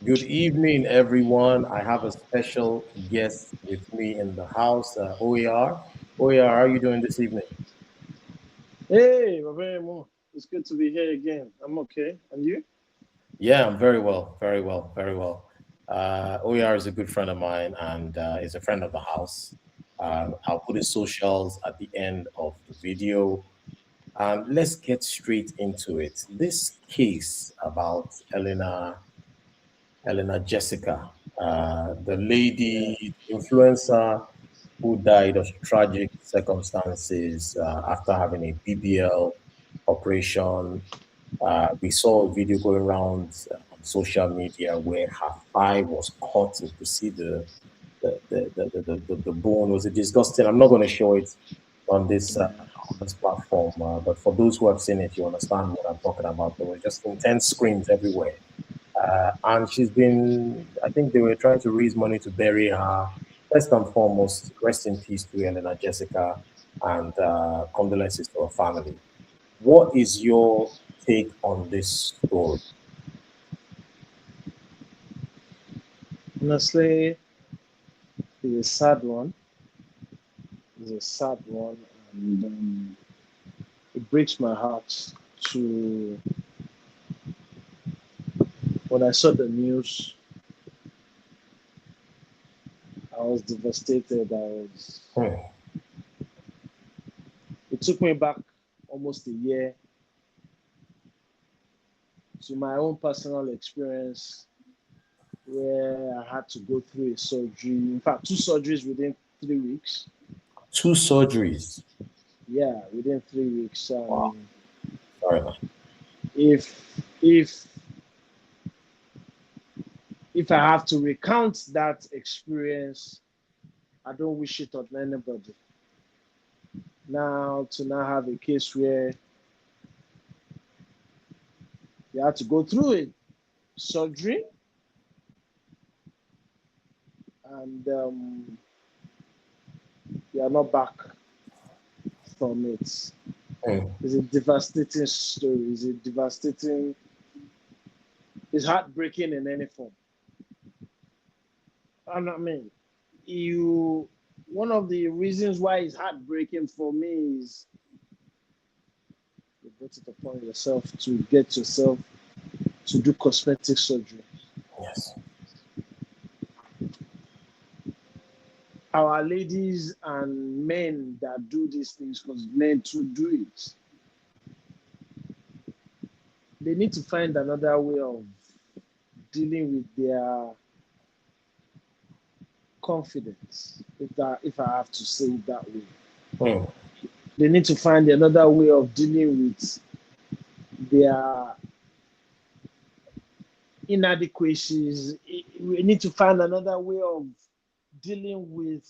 Good evening, everyone. I have a special guest with me in the house, OER. OER, how are you doing this evening? Hey, Babemo. It's good to be here again. I'm okay. And you? Yeah, I'm very well, very well, very well. OER is a good friend of mine and is a friend of the house. I'll put his socials at the end of the video. Let's get straight into it. This case about Elena Jessica, the Yeah. lady influencer who died of tragic circumstances after having a BBL operation. We saw a video going around on social media where her thigh was cut. You could see the bone. Was it disgusting? I'm not going to show it on this platform, but for those who have seen it, you understand what I'm talking about. There were just intense screams everywhere. And she's been, I think they were trying to raise money to bury her. First and foremost, rest in peace to Elena Jessica and condolences to her family. What is your take on this story? Honestly, it's a sad one. It's a sad one. And it breaks my heart to when I saw the news, I was devastated. Hmm. It took me back almost a year to my own personal experience where I had to go through a surgery. In fact, two surgeries within 3 weeks. Two surgeries. Yeah, within 3 weeks. Wow. Sorry, man. If I have to recount that experience, I don't wish it on anybody. Now to now have a case where you have to go through it, surgery, and you are not back from it. Hmm. It's a devastating story. It's heartbreaking in any form. I mean, you. One of the reasons why it's heartbreaking for me is you put it upon yourself to get yourself to do cosmetic surgery. Yes. Our ladies and men that do these things, because men too do it, they need to find another way of dealing with their confidence, if I have to say it that way. Hmm. They need to find another way of dealing with their inadequacies. We need to find another way of dealing with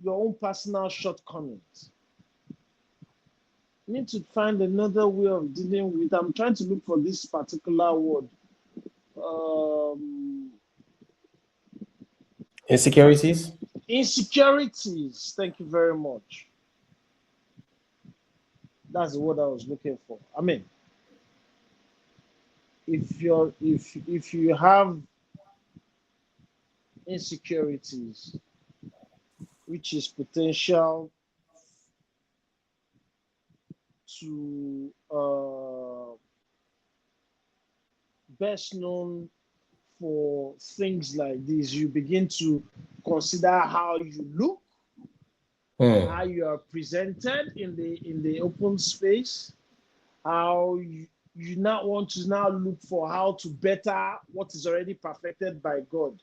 your own personal shortcomings. You need to find another way of dealing with. I'm trying to look for this particular word. Um, Insecurities? Insecurities. Thank you very much. That's the word I was looking for. I mean, if you have insecurities, which is potential to best known for things like this, you begin to consider how you look, how Hmm. you are presented in the open space, how you now want to now look for how to better what is already perfected by God.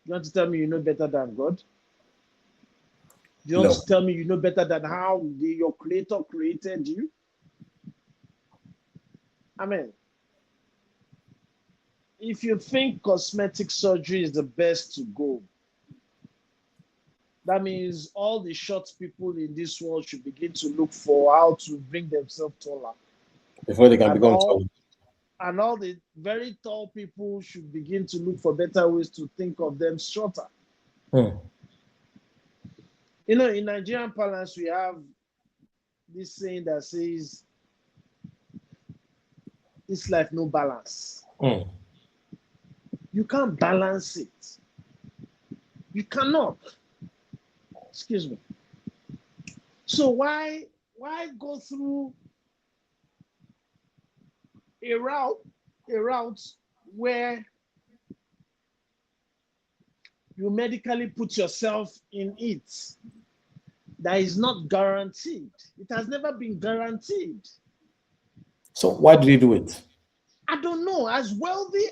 You want to tell me you know better than God? You want No. to tell me you know better than how your creator created you? I mean, if you think cosmetic surgery is the best to go, that means all the short people in this world should begin to look for how to bring themselves taller. Before they can And become tall. all the very tall people should begin to look for better ways to think of them shorter. Hmm. You know, in Nigerian parlance, we have this saying that says this life no balance. Mm. You can't balance it. You cannot. Excuse me. So why go through a route where you medically put yourself in it that is not guaranteed? It has never been guaranteed. So why did he do it? I don't know. As wealthy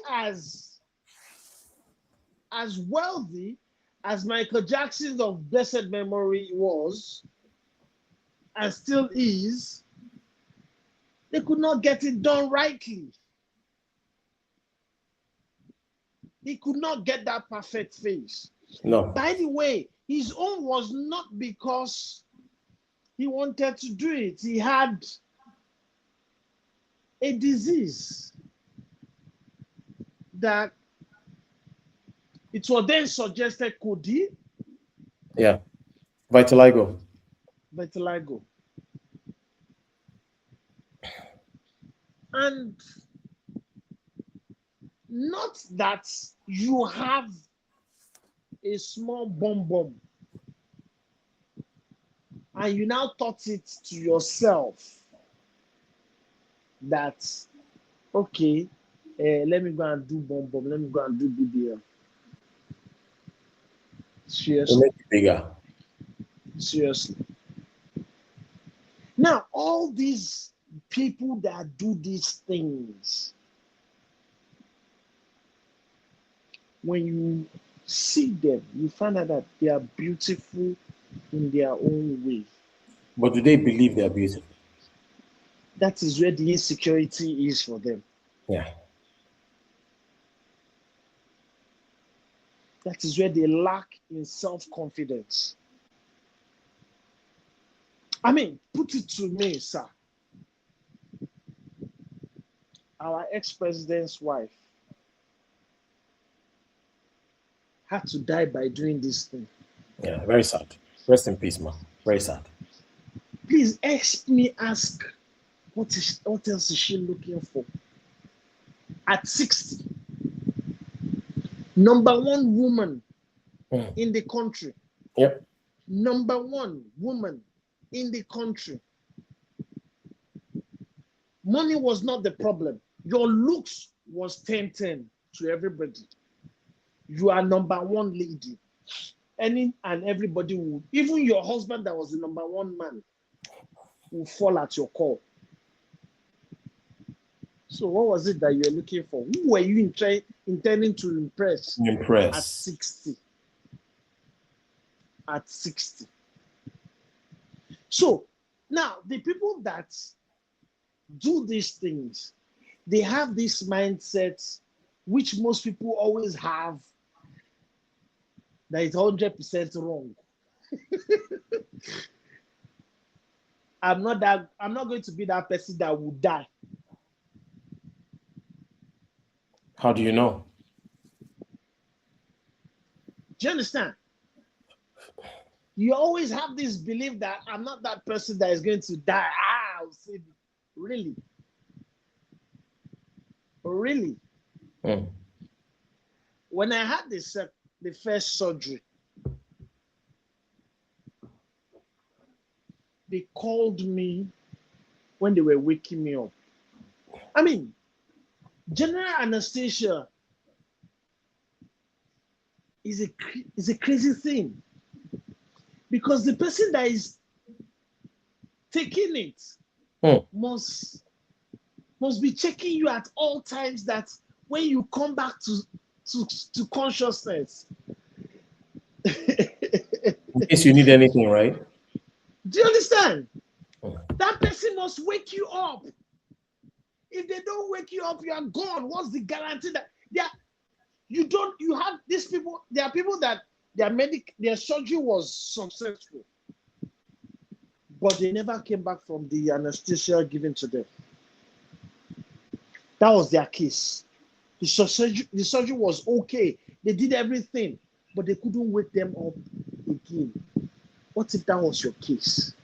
as Michael Jackson of blessed memory was and still is, they could not get it done rightly. He could not get that perfect face. No. By the way, his own was not because he wanted to do it. He had a disease that it was then suggested could he Yeah. Vitiligo. vitiligo. And not that you have a small bomb and you now thought it to yourself that, okay, let me go and do bomb, let me go and do BBL. To Seriously, make it bigger. seriously. Now, all these people that do these things, when you see them, you find out that they are beautiful in their own way. But do they believe they're beautiful? That is where the insecurity is for them. Yeah. That is where they lack in self-confidence. I mean, put it to me, sir. Our ex-president's wife had to die by doing this thing. Yeah. Very sad. Rest in peace, man. Very sad. Please ask what else is she looking for? At 60, number one woman in the country. Yep. Number one woman in the country. Money was not the problem. Your looks was 10-10 to everybody. You are number one lady. Any and everybody would, even your husband that was the number one man, will fall at your call. So what was it that you were looking for? Who were you intending to impress at 60? At 60. So now the people that do these things, they have this mindset, which most people always have, that it's 100% wrong. I'm not going to be that person that will die. How do you know? Do you understand? You always have this belief that I'm not that person that is going to die. I'll say, really? Really? Mm. When I had the first surgery, they called me when they were waking me up. I mean, general anesthesia is a crazy thing, because the person that is taking it must be checking you at all times, that when you come back to consciousness. In case you need anything, right? Do you understand? That person must wake you up. If they don't wake you up, you are gone. What's the guarantee that you have these people? There are people that their surgery was successful, but they never came back from the anesthesia given to them. That was their case. The surgery was okay. They did everything, but they couldn't wake them up again. What if that was your case?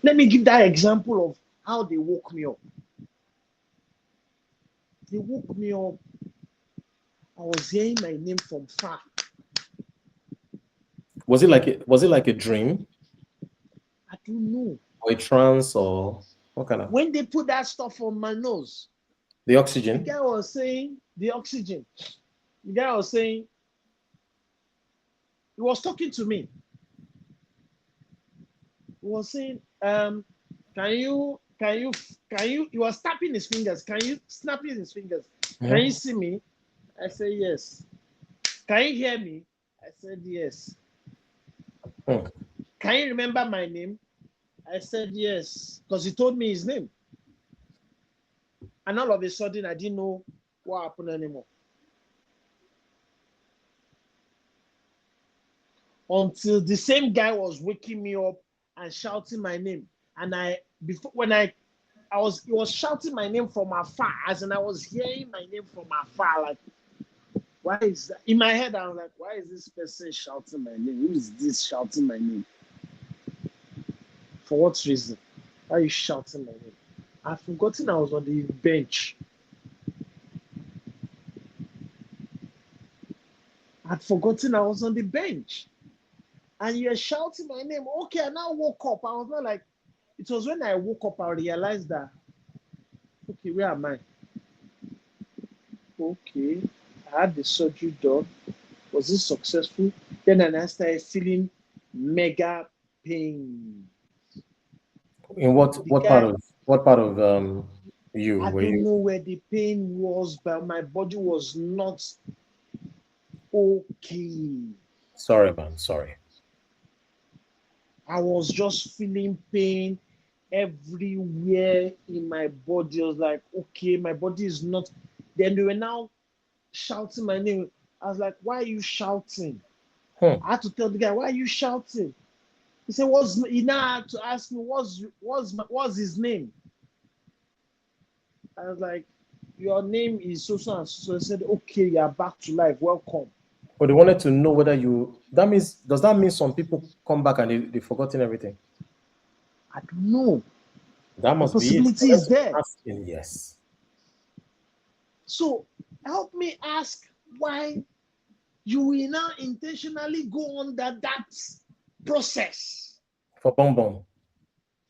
Let me give that example of how they woke me up. They woke me up. I was hearing my name from far. Was it like a dream I don't know. or a trance or what kind of When they put that stuff on my nose, the the oxygen? guy was saying the oxygen. The guy was saying he was talking to me. He was saying, can you, he was tapping his fingers. Can you, snapping his fingers? Can you Mhm. see me? I said, yes. Can you hear me? I said, yes. Hmm. Can you remember my name? I said, yes. Because he told me his name. And all of a sudden, I didn't know what happened anymore. Until the same guy was waking me up and shouting my name. And he was shouting my name from afar, as in I was hearing my name from afar. Like, why is that? In my head, I was like, why is this person shouting my name? Who is this shouting my name? For what reason? Why are you shouting my name? I've forgotten I was on the bench. I'd forgotten I was on the bench. And you're shouting my name. Okay, I now woke up. I was not like, it was when I woke up, I realized that, okay, where am I? Okay, I had the surgery done. Was it successful? Then I started feeling mega pain. In The guy, what part of you I were don't you? know where the pain was, but my body was not okay. Sorry, man. Sorry. I was just feeling pain everywhere in my body. I was like, okay, my body is not. Then they were now shouting my name. I was like, why are you shouting? Hmm. I had to tell the guy, why are you shouting? He said, he now had to ask me, what's his name? I was like, your name is so so and so. He said, okay, you are back to life. Welcome. But they wanted to know whether you. That means does that mean some people come back and they've forgotten everything? I don't know. That The must be it. For possibility them is to be there. asking, yes. So help me ask why you will now intentionally go under that process For bonbon.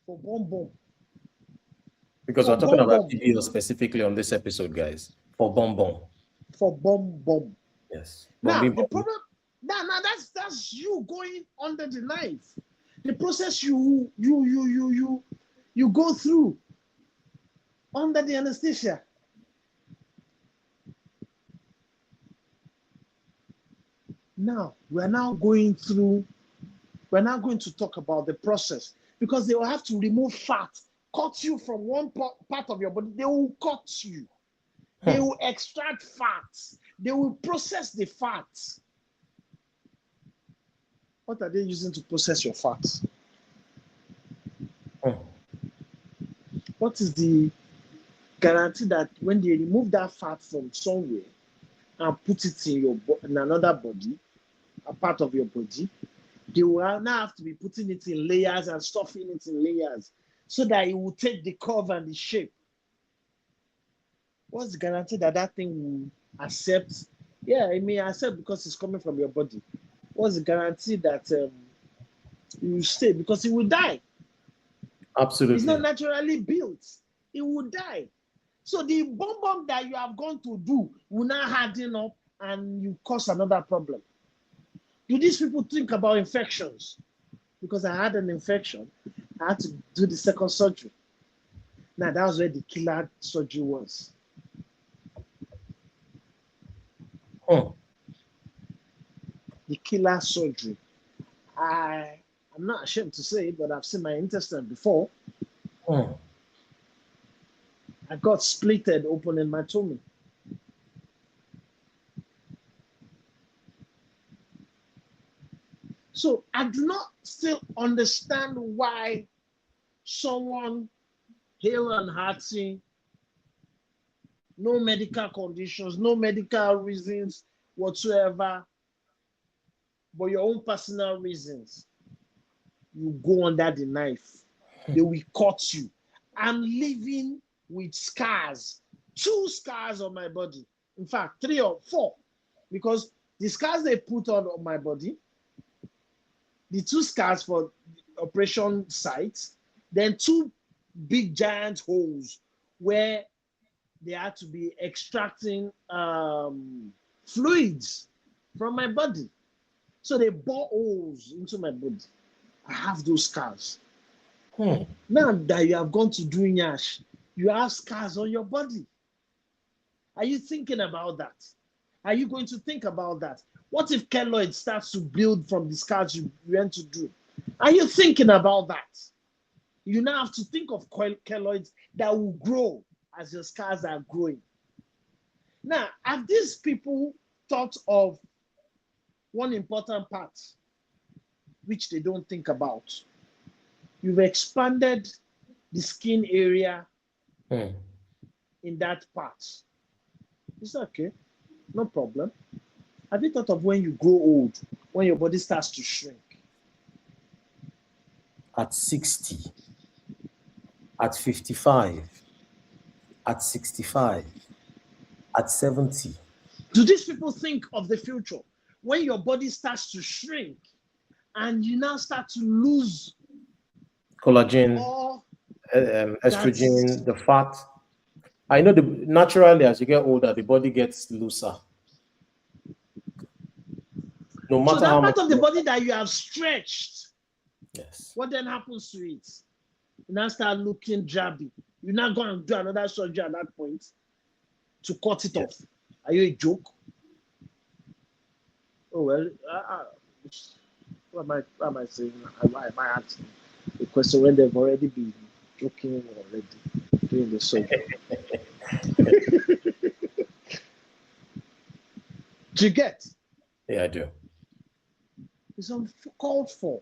for bomb bomb. Because we're For talking bomb about bomb. BBL specifically on this episode, guys. For bonbon. For bomb bomb. Yes. Now Bombi the bombi. problem, now that's you going under the knife. The process you go through under the anesthesia. Now we're now going through, we're now going to talk about the process because they will have to remove fat, cut you from one part of your body. They will cut you. They Hmm. will extract fats. They will process the fats. What are they using to process your fats? Hmm. What is the guarantee that when they remove that fat from somewhere and put it in in another body, a part of your body, they will now have to be putting it in layers and stuffing it in layers so that it will take the curve and the shape. What's the guarantee that that thing will accept? Yeah, it may accept because it's coming from your body. What's the guarantee that you will stay? Because it will die. It's not Absolutely. naturally built. It will die. So the bomb that you have gone to do will now harden up and you cause another problem. Do these people think about infections? Because I had an infection, I had to do the second surgery. Now that was where the killer surgery was. Hmm. The killer surgery. I'm not ashamed to say it, but I've seen my intestine before. Hmm. I got splitted open in my tummy. So I do not still understand why someone hale and hearty, no medical conditions, no medical reasons whatsoever, but your own personal reasons, you go under the knife. They will cut you. I'm living with scars 2 scars on my body. In fact, 3 or 4, because the scars they put on my body, the 2 scars for the operation sites, then 2 big giant holes where they had to be extracting fluids from my body. So they bore holes into my body. I have those scars. Now that you have gone to do Nyash, you have scars on your body. Are you thinking about that? Are you going to think about that? What if keloid starts to build from the scars you went to do? Are you thinking about that? You now have to think of keloids that will grow as your scars are growing. Now, have these people thought of one important part which they don't think about? You've expanded the skin area in that part. It's okay, no problem. Have you thought of when you grow old, when your body starts to shrink? At 60, at 55, at 65, at 70. Do these people think of the future when your body starts to shrink and you now start to lose Collagen, estrogen, the fat? I know naturally as you get older, the body gets looser. No matter so that how part much of the body that you have stretched, yes, what then happens to it? You now start looking drabby. You're not going to do another surgery at that point to cut it off. Are you a joke? Oh well, what am I saying? Why am I asking the question when they've already been joking already doing the surgery? Do you get? Yeah, I do. It's uncalled for.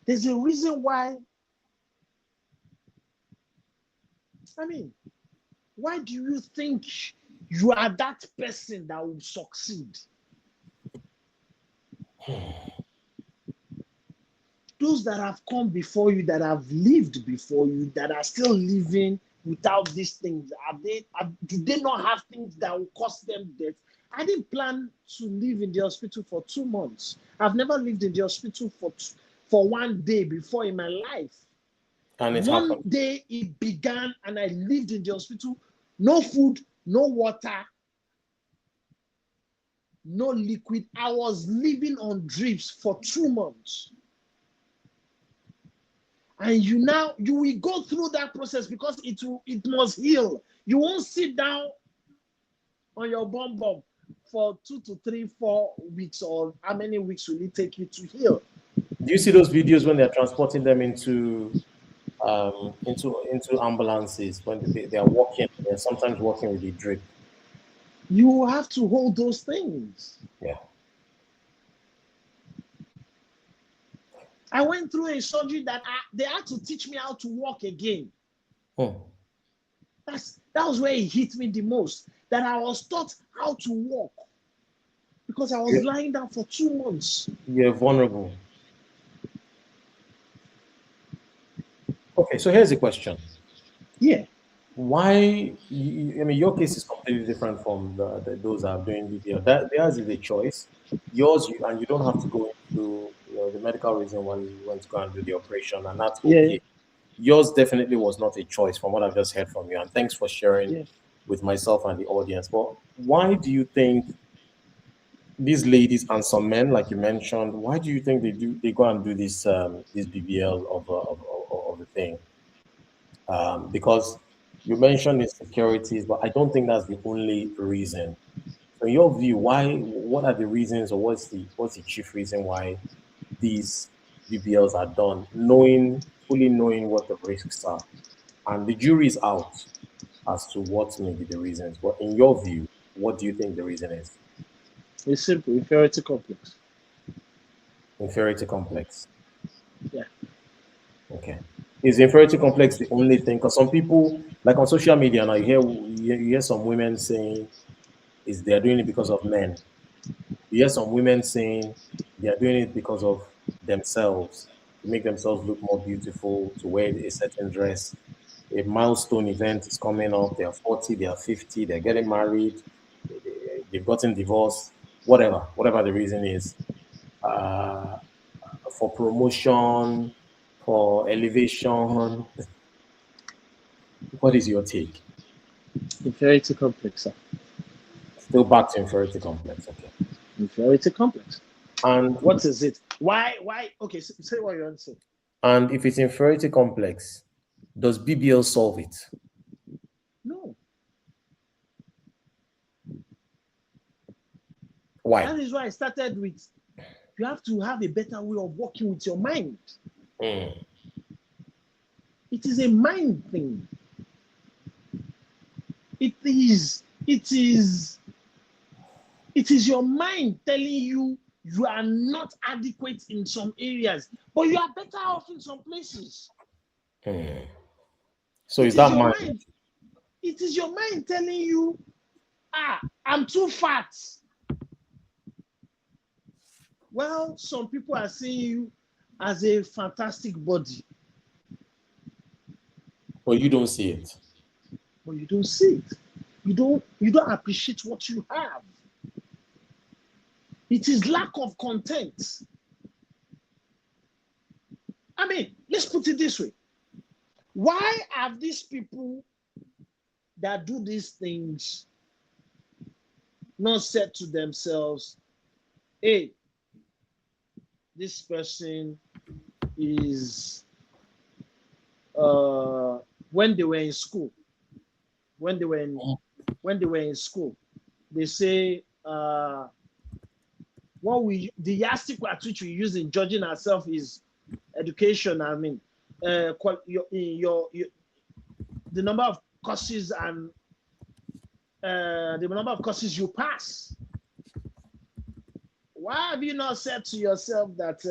There's a reason why. I mean, why do you think you are that person that will succeed? Those that have come before you, that have lived before you, that are still living without these things, do they not have things that will cost them death? I didn't plan to live in the hospital for 2 months. I've never lived in the hospital for 1 day before in my life. And it One happened. day it began and I lived in the hospital. No food, no water, no liquid. I was living on drips for 2 months. And you will go through that process because it must heal. You won't sit down on your bum for 2 to 3, 4 weeks, or how many weeks will it take you to heal? Do you see those videos when they're transporting them into ambulances when they are walking? They're sometimes walking with a drip. You have to hold those things. Yeah. I went through a surgery that they had to teach me how to walk again. That was where it hit me the most. That I was taught how to walk because I was lying down for 2 months. You're vulnerable. Okay, so here's a question. Yeah. Why? I mean, your case is completely different from those that are doing BBL. Theirs is a choice. Yours, and you don't have to go into the medical reason why you went to go and do the operation, and that's okay. Yours definitely was not a choice from what I've just heard from you. And thanks for sharing with myself and the audience. But why do you think these ladies and some men, like you mentioned, why do you think they go and do this BBL of the thing? Because you mentioned insecurities, but I don't think that's the only reason. So in your view, what are the reasons, or what's the chief reason why these BBLs are done, fully knowing what the risks are? And the jury is out as to what may be the reasons. But in your view, what do you think the reason is? It's simple, inferiority complex. Inferiority complex. Yeah. Okay. Is inferiority complex the only thing? Because some people, like on social media now, you hear some women saying they're doing it because of men. You hear some women saying they are doing it because of themselves, to make themselves look more beautiful, to wear a certain dress. a milestone event is coming up. They are 40, they are 50, they're getting married, they've gotten divorced, whatever the reason is, uh, for promotion, for elevation. What is your take? Inferiority complex, sir. Still back to inferiority complex. Okay. Inferiority complex. And What is it? Why? Okay, say what you want to say. and if it's inferiority complex, does BBL solve it? No. Why? That is why I started with you have to have a better way of working with your mind. Mm. It is a mind thing. It is your mind telling you you are not adequate in some areas, but you are better off in some places. Mm. So It is is that your mind? mind. It is your mind telling you, I'm too fat. Well, some people are seeing you as a fantastic body, But you don't see it. but you don't see it. You don't appreciate what you have. It is lack of content. I mean, let's put it this way. Why have these people that do these things not said to themselves, hey, this person is when they were in school, when they were in school, they say the yardstick at which we use in judging ourselves is education. I mean, the number of courses and the number of courses you pass. Why have you not said to yourself that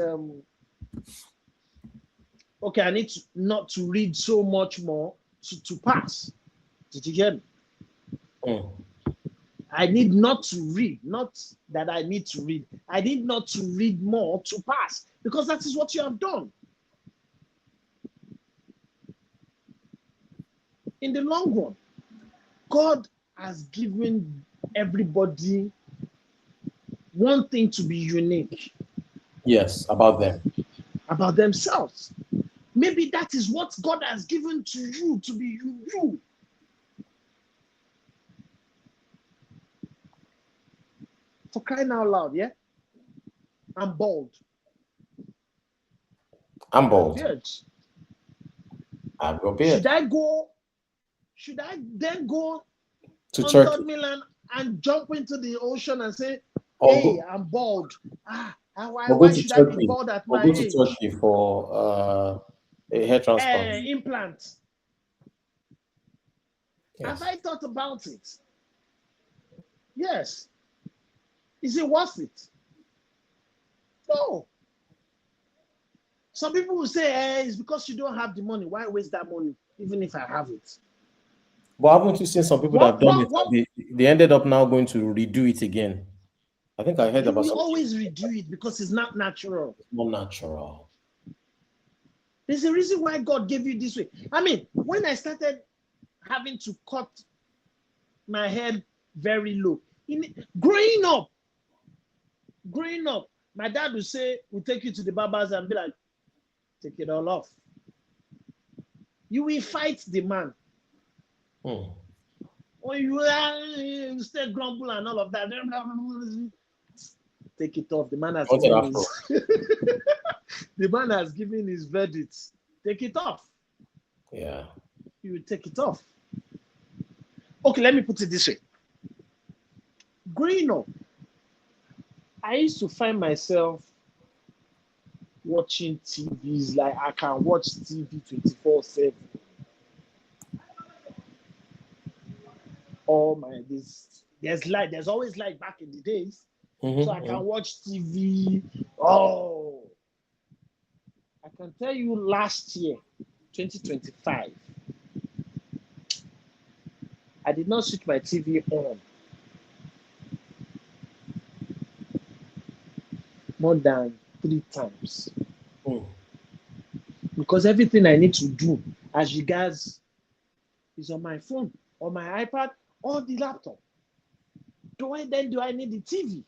okay, I need not to read so much more to pass? Did you get me? Mm. I need not to read, not that I need to read. I need not to read more to pass because that is what you have done. In the long run, God has given everybody one thing to be unique Yes, about them. about themselves. Maybe that is what God has given to you to be you. For crying out loud, yeah? I'm bald. I'm I have bald. beards. I have a Should beard. I go? Should I then go To on Turkey. third Milan and jump into the ocean and say, Or hey, go I'm bald. or go Why to should I be Turkey. bald at Or my go to age? Turkey for a hair transplant. Implant. Have Yes. I thought about it? Yes. Is it worth it? No. Some people will say, it's because you don't have the money. Why waste that money, even if I have it? But haven't you seen some people that have done it and they ended up now going to redo it again? I think I heard You about will something. always redo it because it's not natural. It's more natural. There's a reason why God gave you this way. I mean, when I started having to cut my head very low, growing up, my dad would say, we'll take you to the barbers and be like, take it all off. You will fight the man. Hmm. Or you stay grumble and all of that. Take it off. The man has What's it given after? his the man has given his verdict. Take it off. Yeah. You will take it off. Okay, let me put it this way. Growing up, I used to find myself watching TVs like I can watch TV 24/7. All my this there's always light back in the days. So I can watch TV. Oh, I can tell you last year, 2025, I did not switch my TV on more than 3 times Hmm. because everything I need to do as regards is on my phone, on my iPad, or the laptop. Do I need the TV?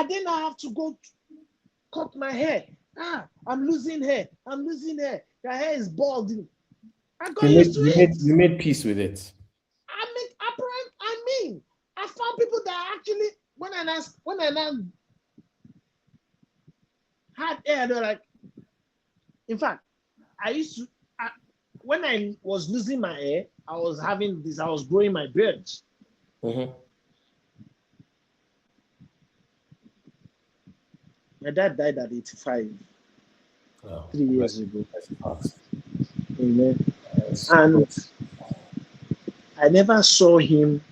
Then I have to go cut my hair. I'm losing hair. The hair is balding. I got used to it. You made peace with it. I found people that actually, when I had hair, they're like, in fact, when I was losing my hair, I was growing my beard. My dad died at 85, 3 years ago. Amen. And I never saw him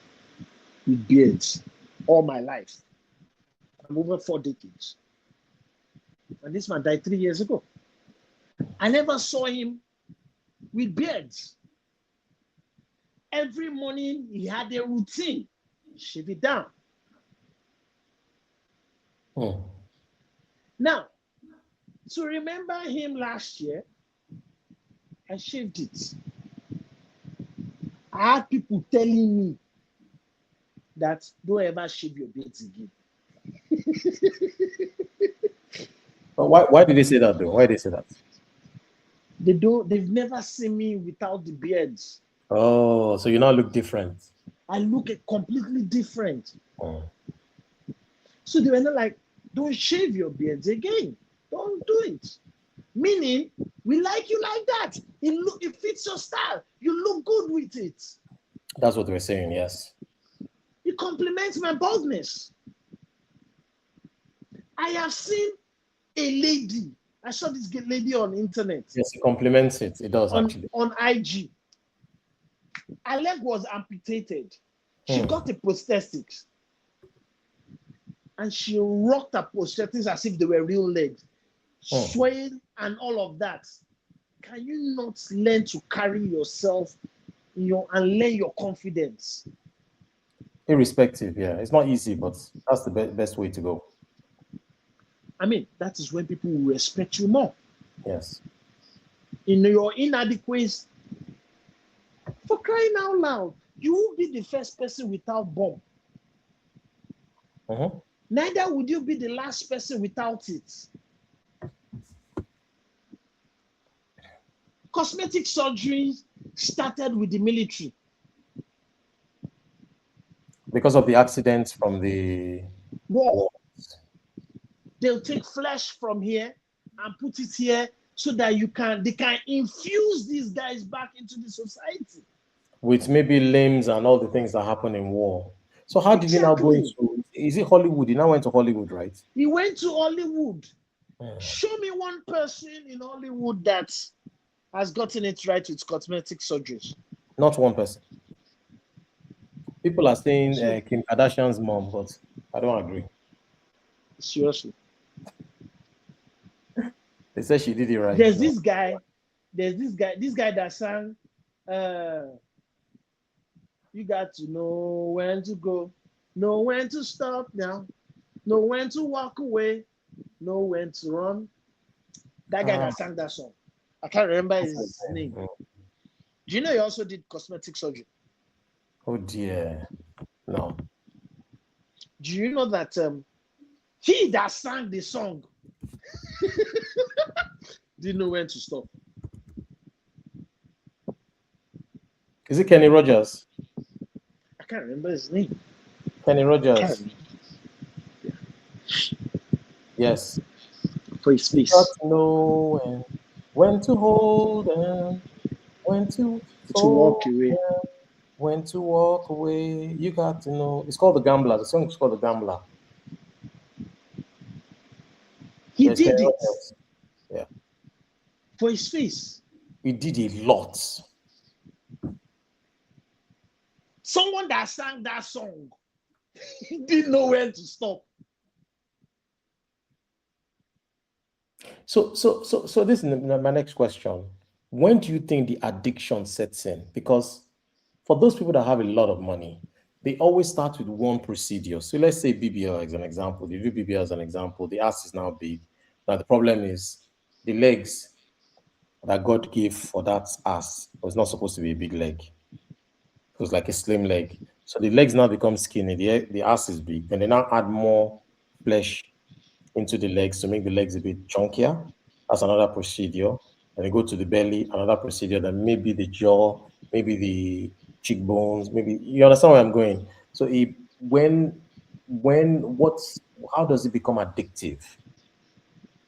with beards all my life. I'm over 4 decades. And this man died 3 years ago. I never saw him with beards. Every morning he had a routine. Shave it down. Now, to remember him last year, I shaved it. I had people telling me that don't ever shave your beards again. But why did they say that though? Why did they say that? They've never seen me without the beards. Oh, so you now look different. I look completely different. So they were not like, don't shave your beards again. Don't do it. Meaning, we like you like that. It fits your style. You look good with it. That's what we're saying, yes. It complements my baldness. I have seen a lady. I saw this lady on internet. Yes, it complements it. It does actually. On IG. Her leg was amputated. She got a prosthetics. And she rocked her prosthetics as if they were real legs. Swaying and all of that. Can you not learn to carry yourself and learn your confidence? Irrespective, yeah. It's not easy, but that's the best way to go. I mean, that is when people will respect you more. Yes. In your inadequacies, for crying out loud, you will be the first person without bomb. Neither would you be the last person without it. Cosmetic surgery started with the military. Because of the accidents from the war. They'll take flesh from here and put it here so that they can infuse these guys back into the society. With maybe limbs and all the things that happen in war. So how did he now go into, is it Hollywood? He now went to Hollywood, right? He went to Hollywood. Show me one person in Hollywood that has gotten it right with cosmetic surgeries. Not one person. People are saying Kim Kardashian's mom, but I don't agree. Seriously. They said she did it right. There's this guy that sang, you got to know when to go, know when to stop now, know when to walk away, know when to run. That guy that sang that song. I can't remember his name. Do you know he also did cosmetic surgery? Oh dear. No. Do you know that he that sang the song didn't know when to stop? Is it Kenny Rogers? I can't remember his name. Kenny Rogers. Yeah. Yes. For his face. You got to know when to hold them, when to walk away. Them, when to walk away. You got to know. It's called The Gambler. The song is called The Gambler. He did it. Yeah. For his face. He did a lot. Someone that sang that song didn't know when to stop. So this is my next question. When do you think the addiction sets in? Because for those people that have a lot of money, they always start with one procedure. So let's say BBL as an example. They do BBL as an example. The ass is now big. Now the problem is the legs that God gave for that ass was not supposed to be a big leg. It was like a slim leg. So the legs now become skinny. The ass is big. And they now add more flesh into the legs to make the legs a bit chunkier. That's another procedure. And they go to the belly, another procedure. Then maybe the jaw, maybe the cheekbones, maybe you understand where I'm going. So what's how does it become addictive?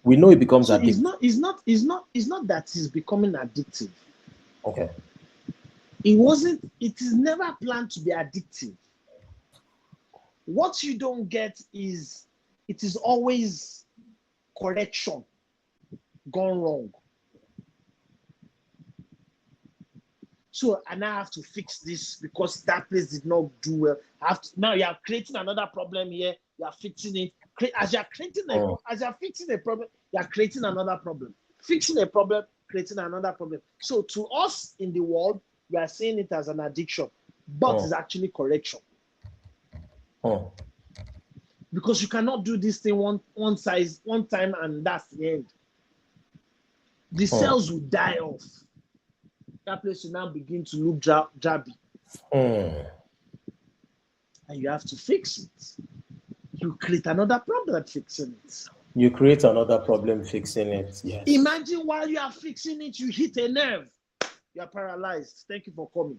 We know it becomes So addictive. it's not that it's becoming addictive. Okay. It is never planned to be addictive. What you don't get is it is always correction gone wrong. So and I have to fix this because that place did not do well. Now you are creating another problem here. You are fixing it. As you are fixing a problem, you are creating another problem. Fixing a problem, creating another problem. So to us in the world, we are seeing it as an addiction, but it's actually correction. Because you cannot do this thing one time and that's the end. The cells will die off. That place will now begin to look jabby. And you have to fix it. You create another problem fixing it. You create another problem fixing it. Yes. Imagine while you are fixing it, you hit a nerve. You are paralyzed. Thank you for coming.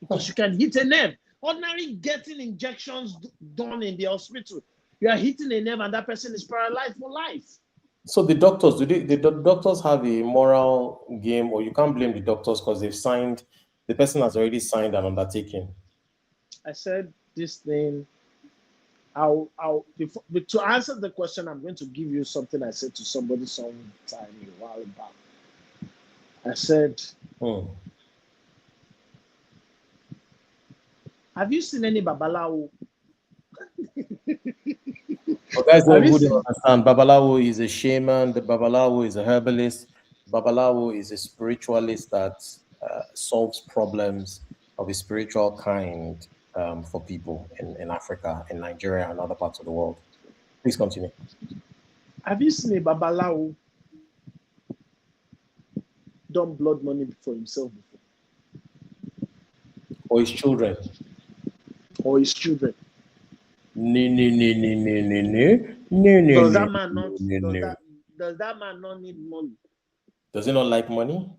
Because you can hit a nerve. Ordinary getting injections done in the hospital. You are hitting a nerve and that person is paralyzed for life. So the doctors, the doctors have a moral game, or you can't blame the doctors because the person has already signed an undertaking. I said this thing. To answer the question, I'm going to give you something I said to somebody some time a while back. I said, have you seen any babalawo? But guys don't understand. Babalawo is a shaman. The Babalawo is a herbalist. Babalawo is a spiritualist that solves problems of a spiritual kind for people in Africa, in Nigeria, and other parts of the world. Please continue. Have you seen a babalawo done blood money for himself before? Or his children? Or his children? No. Does that man not need money? Does he not like money?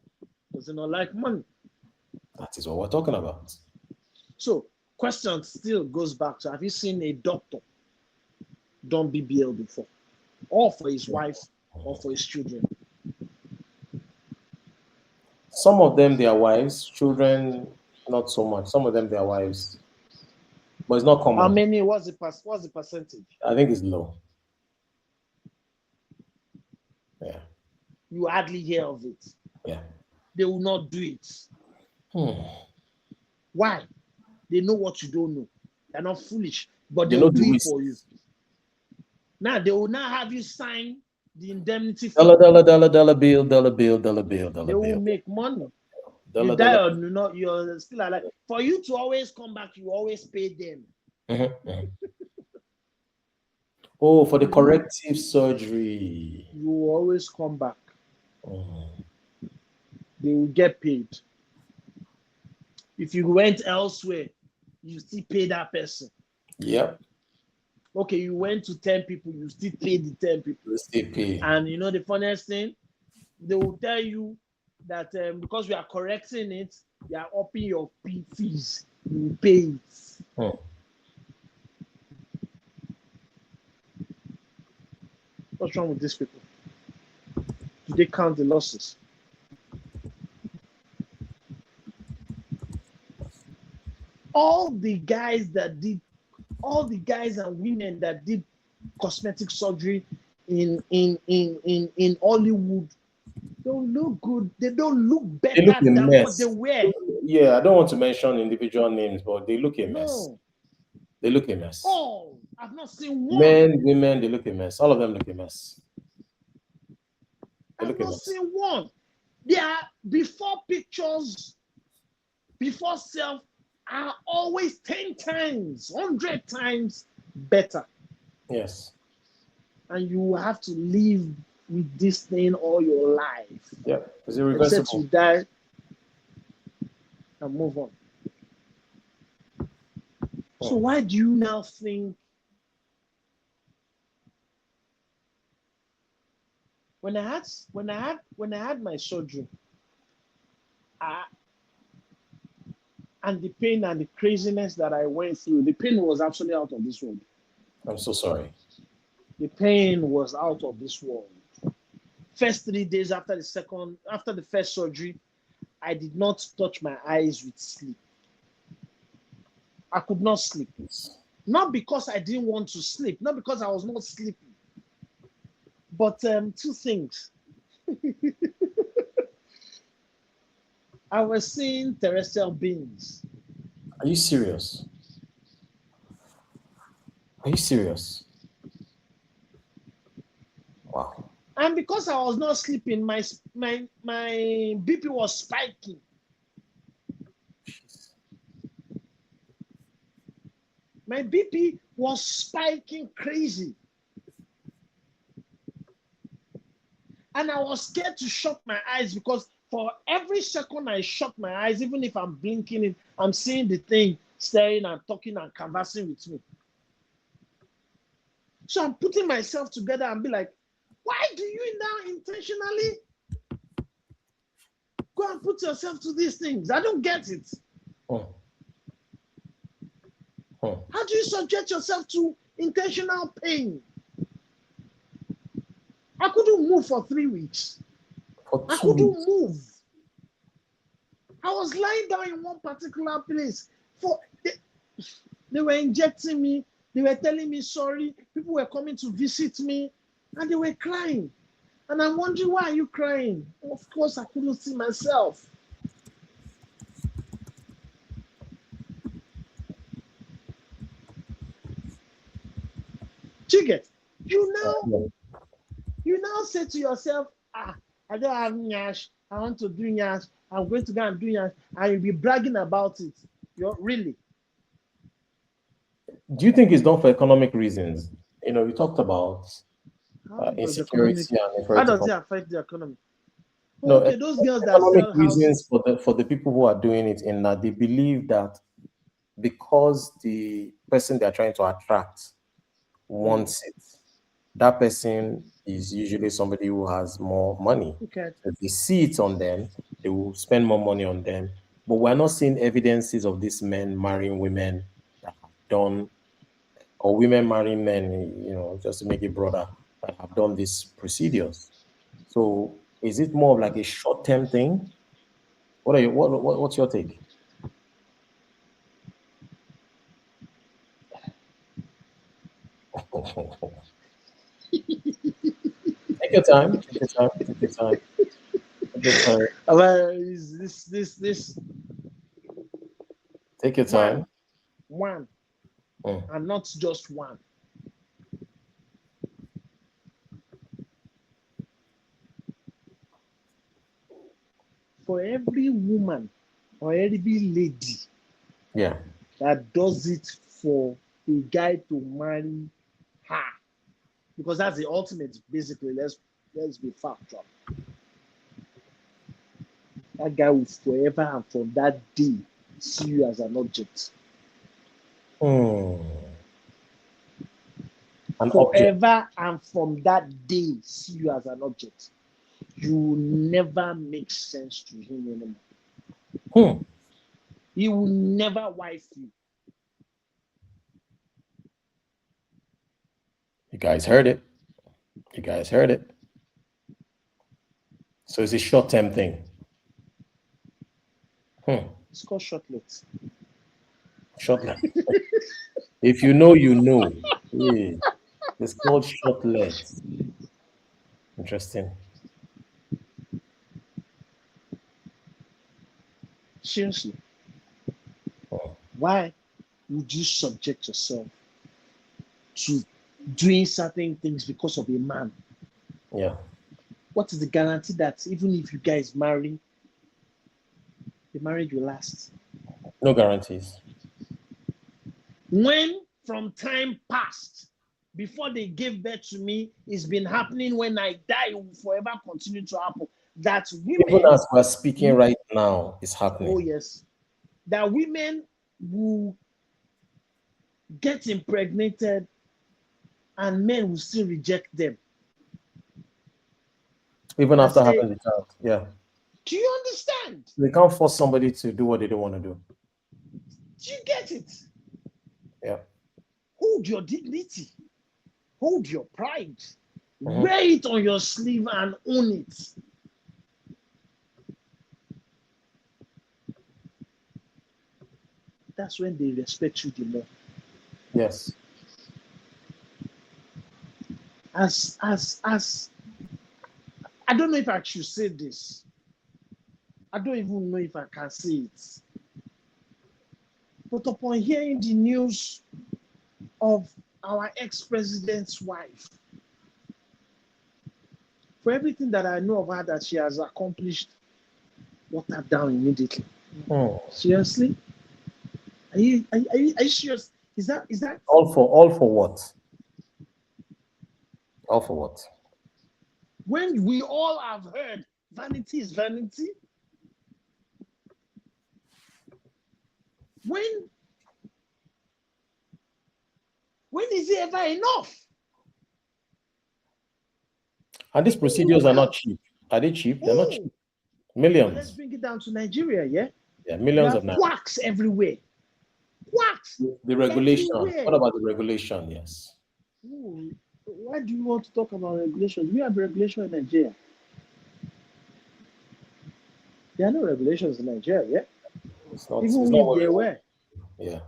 Does he not like money? That is what we're talking about. So, question still goes back to: have you seen a doctor done BBL before, or for his wife, or for his children? Some of them, their wives, children, not so much. Some of them, their wives, but it's not common. How many? What's the percentage? I think it's low. Yeah. You hardly hear of it. Yeah. They will not do it. Why? They know what you don't know. They're not foolish, but they'll do it for you. Now they will now have you sign the indemnity form. Dollar bill. They will make money. You die or not, you're still alive. For you to always come back, you always pay them. Oh, for the corrective surgery. You will always come back. They will get paid. If you went elsewhere, you still pay that person. Yep. Okay, you went to 10 people, you still pay the 10 people. You still pay. And you know the funniest thing? They will tell you that because we are correcting it, we are upping your fees. You will pay it. What's wrong with these people? Do they count the losses? All the guys and women that did cosmetic surgery in Hollywood don't look good. They don't look better than what they wear. Yeah, I don't want to mention individual names, but they look a mess. They look a mess. Oh, I've not seen one. Men, women, they look a mess. All of them look a mess. I've not seen one. They are before pictures, before self are always 10 times, 100 times better. Yes. and you have to live with this thing all your life. Yeah, it's Except you irreversible. die and move on. So Hmm. why do you now think when I had my surgery, I, and the pain and the craziness that I went through, the pain was actually out of this world. I'm so sorry. The pain was out of this world. First 3 days after the first surgery, I did not touch my eyes with sleep. I could not sleep. Yes. Not because I didn't want to sleep, not because I was not sleeping, but two things. I was seeing terrestrial beings. Are you serious? Are you serious? Wow. And because I was not sleeping, my BP was spiking. Jeez. My BP was spiking crazy. And I was scared to shut my eyes because for every second I shut my eyes, even if I'm blinking, I'm seeing the thing staring and talking and conversing with me. So I'm putting myself together and be like, why do you now intentionally go and put yourself to these things? I don't get it. Hmm. Hmm. How do you subject yourself to intentional pain? I couldn't move for 3 weeks. For I two couldn't weeks. move. I was lying down in one particular place. They were injecting me. They were telling me sorry. People were coming to visit me, and they were crying. And I'm wondering, why are you crying? Of course, I couldn't see myself. Chicken, you now Yeah. you now say to yourself, I don't have nyash. I want to do nyash. I'm going to go and do nyash, and you'll be bragging about it. You're really. Do you think it's done for economic reasons? You know, we talked about How does economic? insecurity and How inferiority does it complex. affect the economy? No, Oh, okay, those girls that economic sell reasons houses. for the people who are doing it in that they believe that because the person they are trying to attract Mm, wants it, that person is usually somebody who has more money. okay. So if they see it on them, they will spend more money on them. But we're not seeing evidences of these men marrying women that have done, or women marrying men, you know, just to make it broader, that have done these procedures. So is it more of like a short-term thing? What's your take? Take your time. Take your time. Take your time. Take your time. Well, is this Take your one, time. one, Mm. and not just one. For every woman or every lady Yeah. that does it for a guy to marry her, because that's the ultimate. Basically, let's be factual. That guy will forever and from that day see you as an object. Hmm. An object. Forever and from that day see you as an object. You will never make sense to him anymore. Hmm. He will never wife you. You guys heard it. You guys heard it. So it's a short-term thing. Hmm. It's called shortlet. Short. If you know, you know. Yeah. It's called shortlet. Interesting. Seriously, Oh, why would you subject yourself to doing certain things because of a man? yeah. What is the guarantee that even if you guys marry, the marriage will last? No guarantees. When from time past, before they gave birth to me. It's been happening. When I die, it will forever continue to happen. That Even women, as we're speaking right now, it's oh happening. yes, that women will get impregnated and men will still reject them. Even And after say, having the child. Yeah. do you understand? They can't force somebody to do what they don't want to do. Do you get it? Yeah. Hold your dignity. Hold your pride. Mhm. Wear it on your sleeve and own it. That's when they respect you the more. Yes. As I don't know if I should say this. I don't even know if I can say it. But upon hearing the news of our ex-president's wife, for everything that I know of her that she has accomplished, water down immediately. Hmm. Seriously? Are you serious? Is that All for what? All for what? when we all have heard vanity is vanity? When is it ever enough? And these procedures are not cheap. Are they cheap? They're not Oh, cheap. but let's Millions. bring it down to Nigeria, yeah? Yeah, We millions of have naira. quacks everywhere. Quacks The regulation. everywhere. What about the regulation? Yes. Oh, why do you want to talk about regulations? We have regulation in Nigeria. There are no regulations in Nigeria, yeah? It's not Even what if we they want. were, Yeah.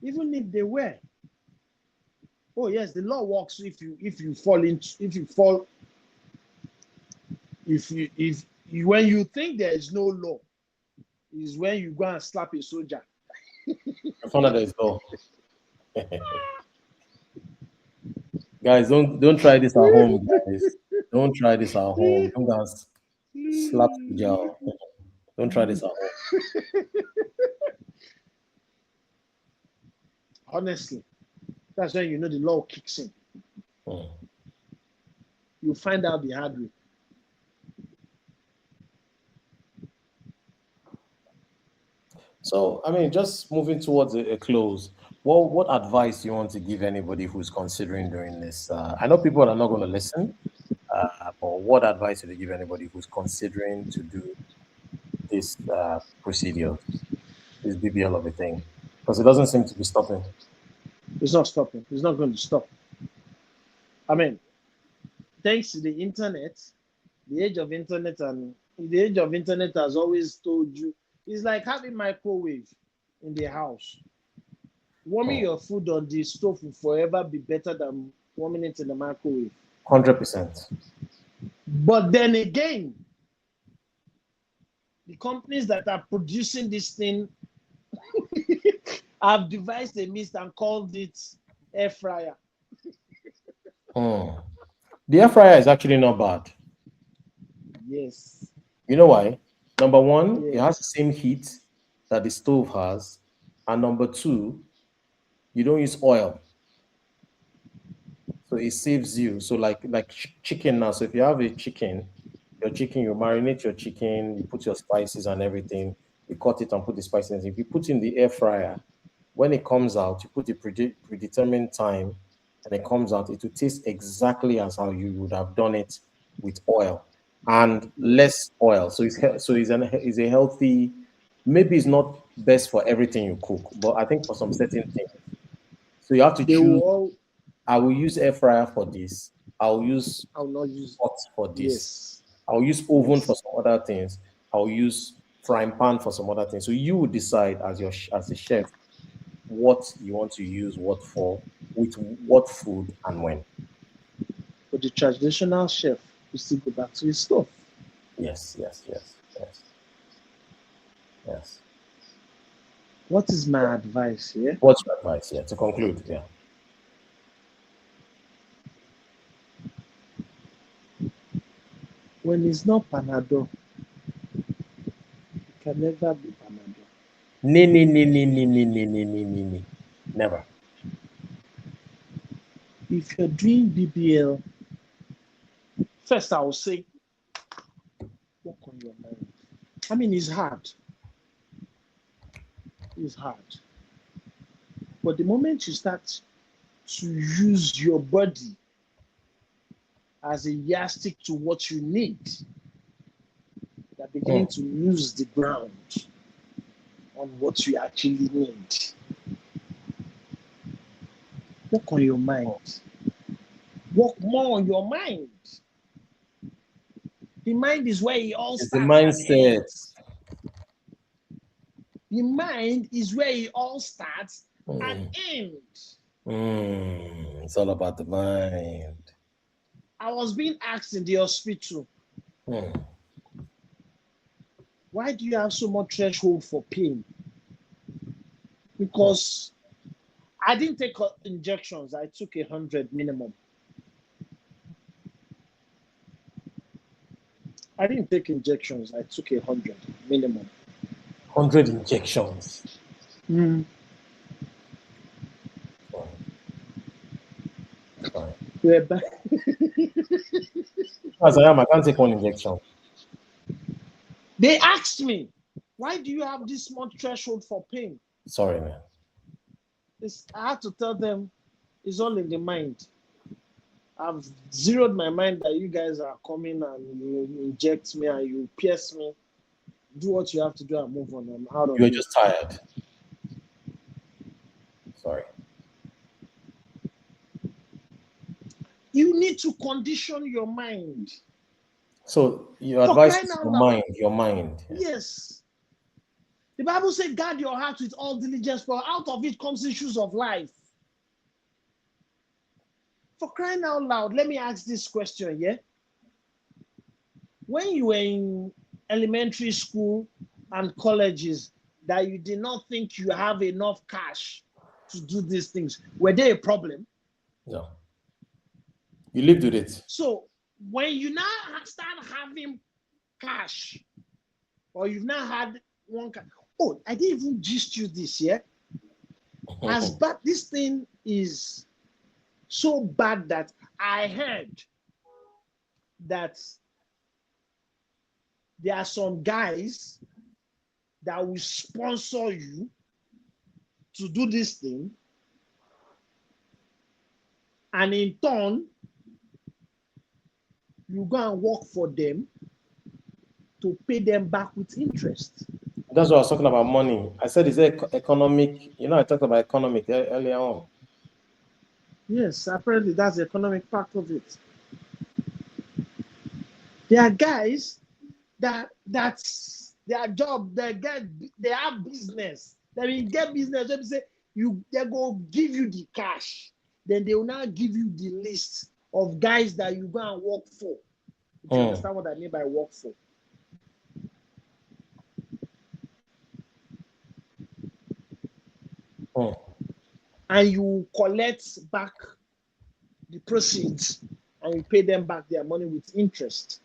even if they were. Oh yes, the law works if you fall into if you fall if you, when you think there is no law, is when you go and slap a soldier. I found out there is law. Guys, don't try this at home, guys. Don't try this at home. Don't guys slap the jaw. Don't try this at home. Honestly, that's when you know the law kicks in. Hmm. You find out the hard way. So, I mean, just moving towards a close, what advice do you want to give anybody who's considering doing this? I know people are not going to listen, but what advice would you give anybody who's considering to do this procedure, this BBL of a thing? Because it doesn't seem to be stopping. It's not stopping. It's not going to stop. I mean, thanks to the internet, the age of internet, and the age of internet has always told you it's like having microwave in the house. Warming Hmm. your food on the stove will forever be better than warming it in the microwave. 100%. But then again, the companies that are producing this thing have devised a mist and called it air fryer. Hmm. The air fryer is actually not bad. Yes. You know why? Number one, it has Yes. the same heat that the stove has. And number two, you don't use oil. So it saves you. So like chicken now. So if you have a chicken, your chicken, you marinate your chicken, you put your spices and everything, you cut it and put the spices. If you put in the air fryer, when it comes out, you put the predetermined time and it comes out, it will taste exactly as how you would have done it with oil and Yes. less oil. So it's a healthy, maybe it's not best for everything you cook, but I think for some certain things. So you have to They will choose. all, I will use air fryer for this. I'll use I will not use. pot for this. Yes. I'll use oven for Yes. some other things. I'll use frying pan for some other things. So you will decide as as a chef what you want to use what for, with what food and when. But the traditional chef will still go back to his stove. Yes, yes, yes, yes, yes. What is my advice here? What's your advice? Yeah, to conclude. Yeah. When it's not Panadol, it can never be Panadol. Nee. Never. if you're doing BBL, first I will say, work on your mind. I mean, it's hard. It's hard. But the moment you start to use your body as a yardstick to what you need, you're beginning to lose the ground on what you actually need. Work on your mind. Work more on your mind. The mind is where it all It's the starts and mindset. ends. The mind is where it all starts and ends. It's all about the mind. I was being asked in the hospital, why do you have so much threshold for pain? Because I didn't take injections. I took 100 minimum. I didn't take injections. I took 100 minimum. 100 injections. Fine. We're back. As I am, I can't take one injection. They asked me, why do you have this much threshold for pain? Sorry, man. I had to tell them it's all in the mind. I've zeroed my mind that you guys are coming and you inject me and you pierce me. Do what you have to do and move on. I'm out of You're it. just tired. Sorry. You need to condition your mind. So your advice is your mind. Yes. The Bible says, guard your heart with all diligence, for out of it comes issues of life. For crying out loud, let me ask this question, yeah? When you were in elementary school and colleges that you did not think you have enough cash to do these things, were they a problem? No. You lived with it. So when you now start having cash, or you've now had one cash, oh, I didn't even gist you this, yeah? As bad, this thing is so bad that I heard that there are some guys that will sponsor you to do this thing, and in turn, you go and work for them to pay them back with interest. That's what I was talking about money. I said, is it economic? You know, I talked about economic earlier on. Yes, apparently that's the economic part of it. There are guys that's their job. They have business. They will get business. They say they go give you the cash. Then they will now give you the list of guys that you go and work for. Do you understand what I mean by work for? And you collect back the proceeds and you pay them back their money with interest.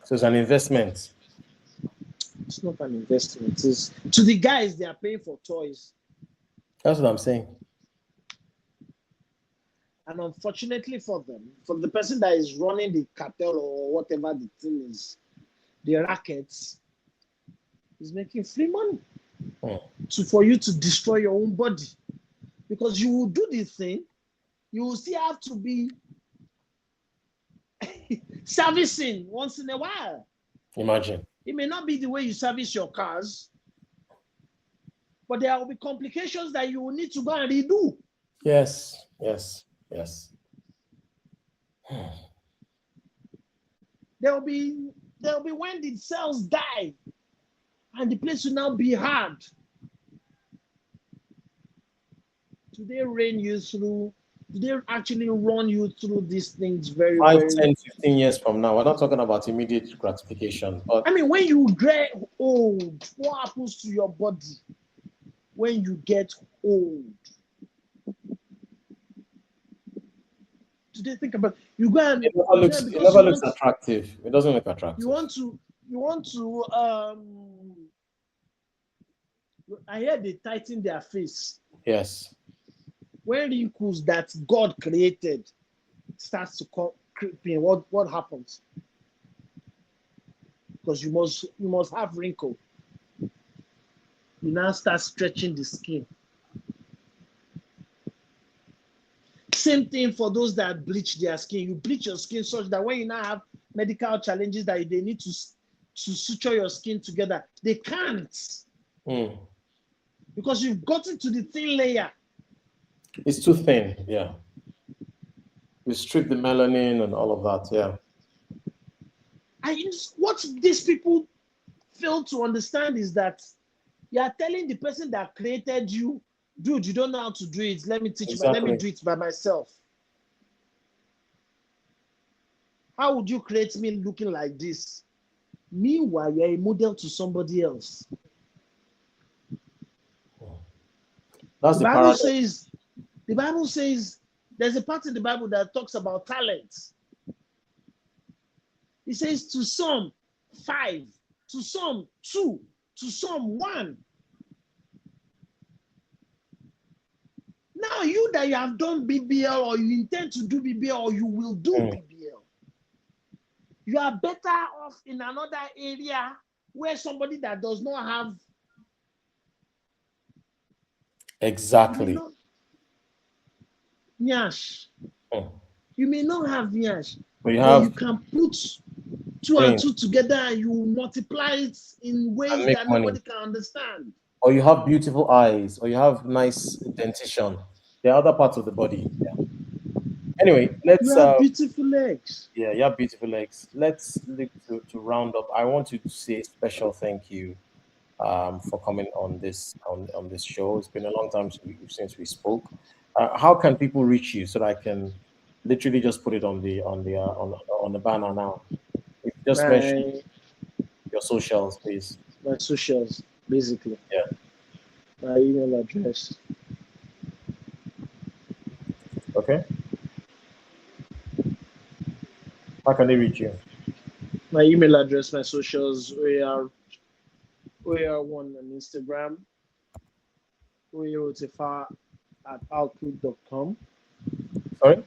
So it's an investment. It's not an investment. It's to the guys, they are paying for toys. That's what I'm saying. And unfortunately for them, for the person that is running the cartel or whatever the thing is, the rackets, is making free money for you to destroy your own body. Because you will do this thing, you will still have to be servicing once in a while. Imagine. It may not be the way you service your cars, but there will be complications that you will need to go and redo. Yes. There will be when the cells die, and the place will now be hard. Do they rain you through? Do they actually run you through these things very 5, very 10, 15 years from now? We're not talking about immediate gratification. But I mean, when you get old, what happens to your body when you get old? Do they think about you go and it never looks attractive. It doesn't look attractive. You want to I hear they tighten their face. Yes. when wrinkles that God created starts to creep in, what happens? Because you must have wrinkle. You now start stretching the skin. Same thing for those that bleach their skin. You bleach your skin such that when you now have medical challenges that they need to suture your skin together, they can't. Because you've gotten to the thin layer. It's too thin, yeah. You strip the melanin and all of that, yeah. What these people fail to understand is that you are telling the person that created you, dude, you don't know how to do it. Let me teach you. Let me do it by myself. How would you create me looking like this? Meanwhile, you're a model to somebody else. That's the Bible says, there's a part in the Bible that talks about talents. It says to some 5, to some 2, to some 1. Now you that you have done BBL or you intend to do BBL or you will do BBL, you are better off in another area where somebody that does not have exactly nyash. You may not have nyash, but you can put 2 and 2 together and you multiply it in ways that nobody can understand. Or you have beautiful eyes, or you have nice dentition. There are other parts of the body. Yeah. Anyway, let's. You have beautiful legs. Yeah, you have beautiful legs. Let's look to round up. I want to say a special thank you for coming on this show. It's been a long time since we spoke. How can people reach you so that I can literally just put it on the banner now? If you just mention your socials, please. My socials, basically. Yeah. My email address. Okay. How can they reach you? My email address, my socials, OAR1 on Instagram, oarotifa@outlook.com. Sorry?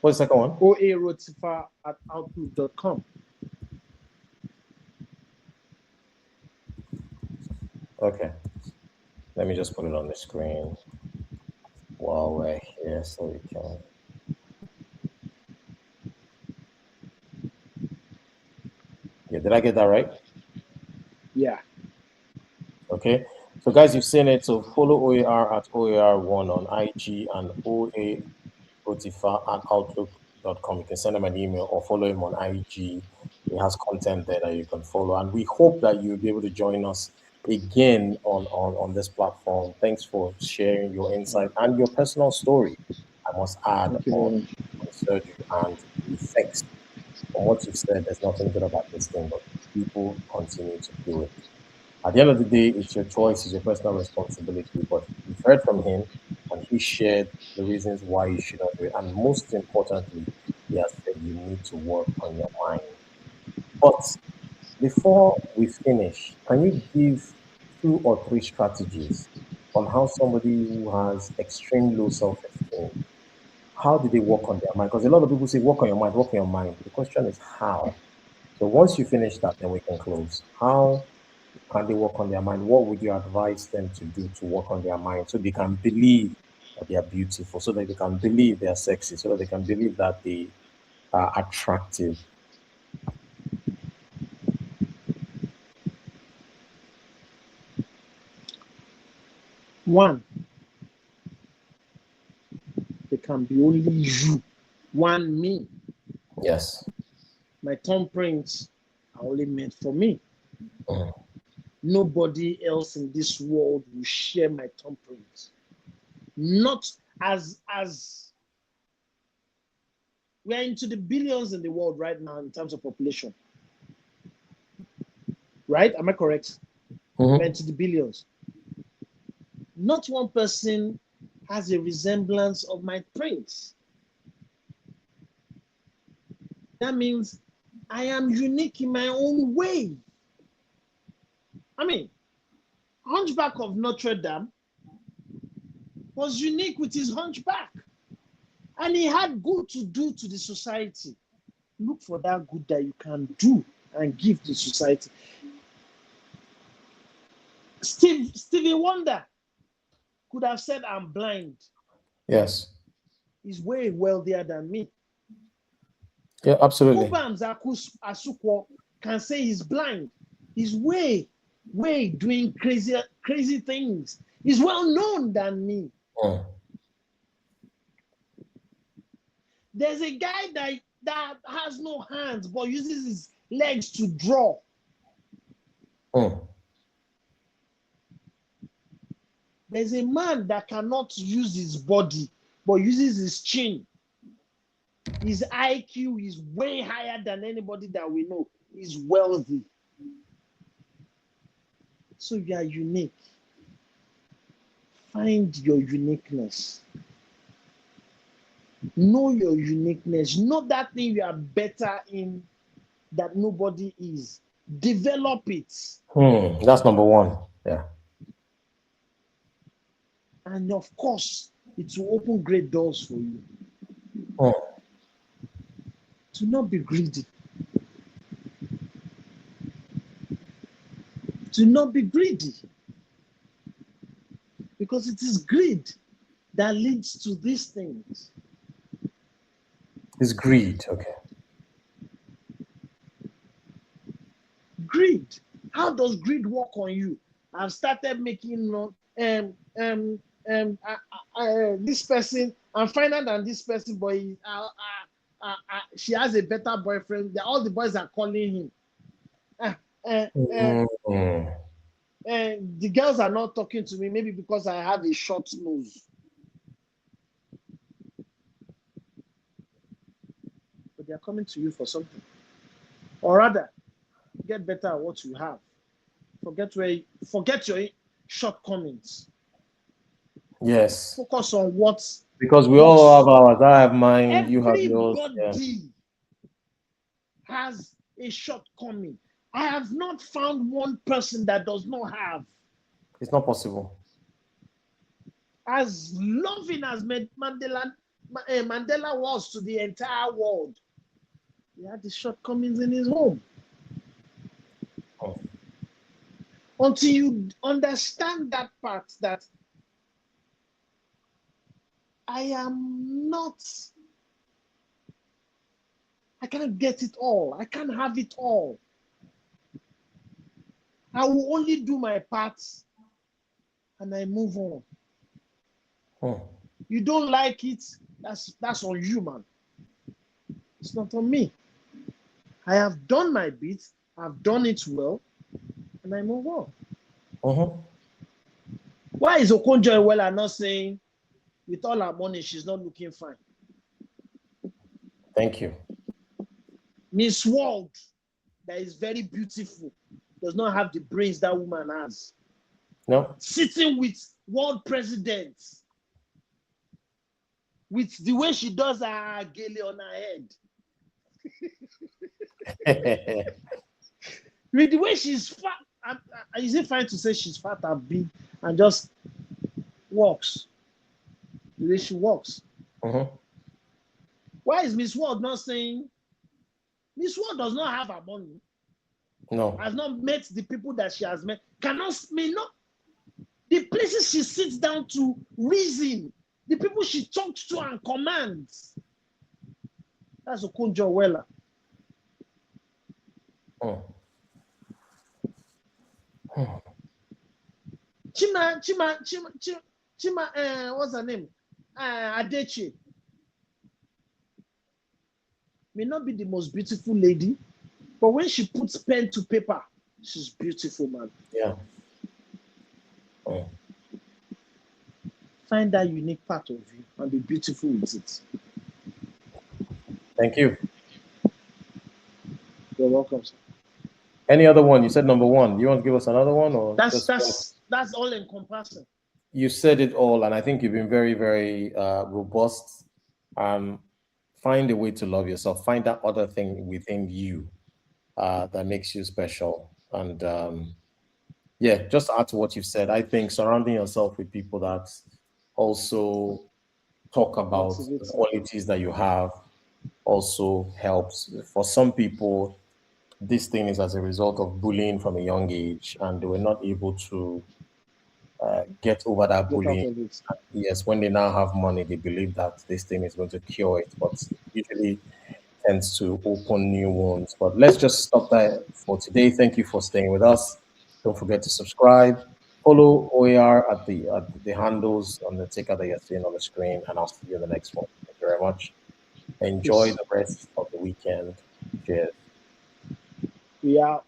What's the second one? oarotifa@outlook.com. Okay. Let me just put it on the screen while we're here so we can. Yeah, did I get that right? Yeah. Okay. So guys, you've seen it. So follow OAR at OAR1 on IG and oarotifa@outlook.com. You can send him an email or follow him on IG. He has content there that you can follow. And we hope that you'll be able to join us again on this platform. Thanks for sharing your insight and your personal story. I must add on surgery and the effects. From what you've said, there's nothing good about this thing, but people continue to do it. At the end of the day, it's your choice, it's your personal responsibility. But you've heard from him, and he shared the reasons why you should not do it. And most importantly, he has said you need to work on your mind. But before we finish, can you give 2 or 3 strategies on how somebody who has extreme low self-esteem, how do they work on their mind? Because a lot of people say, work on your mind, work on your mind. The question is how. So once you finish that, then we can close. How can they work on their mind? What would you advise them to do to work on their mind so they can believe that they are beautiful, so that they can believe they are sexy, so that they can believe that they are attractive? One, they can be only you. One, me. Yes. My thumbprints are only meant for me. Mm. Nobody else in this world will share my thumbprints. Not as we are into the billions in the world right now in terms of population. Right? Am I correct? We're into the billions. Not one person has a resemblance of my prints. That means I am unique in my own way. I mean, Hunchback of Notre Dame was unique with his hunchback. And he had good to do to the society. Look for that good that you can do and give to society. Stevie Wonder could have said, I'm blind. Yes. He's way wealthier than me. Yeah, absolutely. Kubams Asukwo can say he's blind. He's way doing crazy things. He's well known than me. Mm. There's a guy that has no hands but uses his legs to draw. Mm. There's a man that cannot use his body but uses his chin. His IQ is way higher than anybody that we know. He's wealthy. So you are unique. Find your uniqueness. Know your uniqueness. Know that thing you are better in that nobody is. Develop it. That's number one. Yeah. And of course, it will open great doors for you. Mm. To not be greedy. To not be greedy. Because it is greed that leads to these things. It's greed. Okay. Greed. How does greed work on you? I've started making this person. I'm finer than this person, but she has a better boyfriend. All the boys are calling him. The girls are not talking to me, maybe because I have a short nose. But they're coming to you for something. Or rather, get better at what you have. Forget your shortcomings. Yes. Focus on what. Because we all have ours. I have mine. You have yours. Everybody has a shortcoming. I have not found one person that does not have. It's not possible. As loving as Mandela was to the entire world, he had the shortcomings in his home. Oh. Until you understand that part, that I can't get it all. I can't have it all. I will only do my parts and I move on. Oh. You don't like it, that's on you, man. It's not on me. I have done my bit, I've done it well, and I move on. Why is Okonjo-Iweala not saying, with all her money, she's not looking fine? Thank you. Miss World, that is very beautiful, does not have the brains that woman has. No. Sitting with world presidents, with the way she does her gele on her head. With the way she's fat, is it fine to say she's fat and big and just walks? The way she walks. Why is Miss World not saying, Miss World does not have her money? No. Has not met the people that she has met. May not. The places she sits down to reason, the people she talks to and commands. That's Okonjo-Iweala. Chima, what's her name? Adechi. May not be the most beautiful lady, but when she puts pen to paper, she's beautiful, man. Yeah. Find that unique part of you and be beautiful with it. Thank you. You're welcome, sir. Any other one? You said number one. You want to give us another one, or that's all encompassing. You said it all, and I think you've been very, very robust. Find a way to love yourself. Find that other thing within you that makes you special. And yeah, just to add to what you've said, I think surrounding yourself with people that also talk about the Negativity. qualities that you have also helps. For some people, this thing is as a result of bullying from a young age, and they were not able to get over that Get out bullying. of it. Yes, when they now have money, they believe that this thing is going to cure it, but usually tends to open new wounds. But let's just stop there for today. Thank you for staying with us. Don't forget to subscribe. Follow OAR at the handles on the ticker that you're seeing on the screen, and I'll see you in the next one. Thank you very much. Enjoy Peace. the rest of the weekend. Cheers. We are